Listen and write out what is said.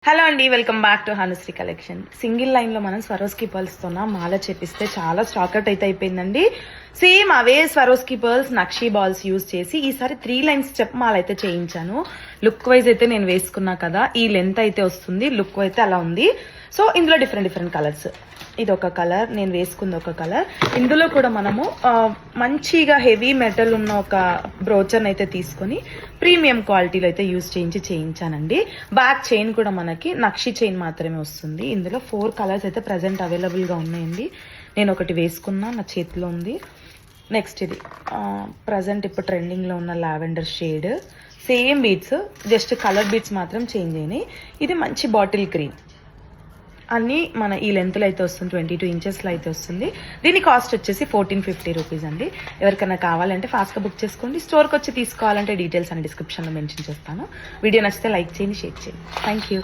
Hello అండి, welcome back to Hanushri collection. Single line లో మనం స్వరోస్కి పర్ల్స్ తో మాల చేపిస్తే చాలా స్టాక్ అవుట్ అయితే అయిపోయిందండి. సేమ్ అవే స్వరోస్కి పర్ల్స్ నక్షీ బాల్స్ యూజ్ చేసి ఈసారి 3 లైన్స్ స్టెప్ మాల అయితే చేయించాను. లుక్ వైజ్ అయితే నేను వేసుకున్నా కదా, ఈ లెంత్ అయితే వస్తుంది, లుక్ అయితే అలా ఉంది. సో ఇందులో డిఫరెంట్ కలర్స్, ఇది ఒక కలర్, నేను వేసుకుంది ఒక కలర్. ఇందులో కూడా మనము మంచిగా హెవీ మెటల్ ఉన్న ఒక బ్రోచర్ అయితే తీసుకొని ప్రీమియం క్వాలిటీలో అయితే యూజ్ చేయించానండి. బ్యాక్ చైన్ కూడా మనకి నక్షి చైన్ మాత్రమే వస్తుంది. ఇందులో 4 కలర్స్ అయితే ప్రజెంట్ అవైలబుల్ గా ఉన్నాయండి. నేను ఒకటి వేసుకున్నా, నా చేతిలో ఉంది. నెక్స్ట్ ఇది ప్రజెంట్ ఇప్పుడు ట్రెండింగ్ లో ఉన్న lavender shade, same beats, just colour beats మాత్రం చేంజ్ అయినాయి. ఇది మంచి బాటిల్ గ్రీన్, అన్ని మన ఈ లెంత్లో అయితే వస్తుంది, 22 ఇంచెస్లో అయితే వస్తుంది. దీని కాస్ట్ వచ్చేసి 1450 రూపీస్ అండి. ఎవరికైనా కావాలంటే ఫాస్ట్గా బుక్ చేసుకోండి. స్టోర్కి వచ్చి తీసుకోవాలంటే డీటెయిల్స్ అని డిస్క్రిప్షన్లో మెన్షన్ చేస్తాను. వీడియో నచ్చితే లైక్ చేయండి, షేర్ చేయండి. Thank you.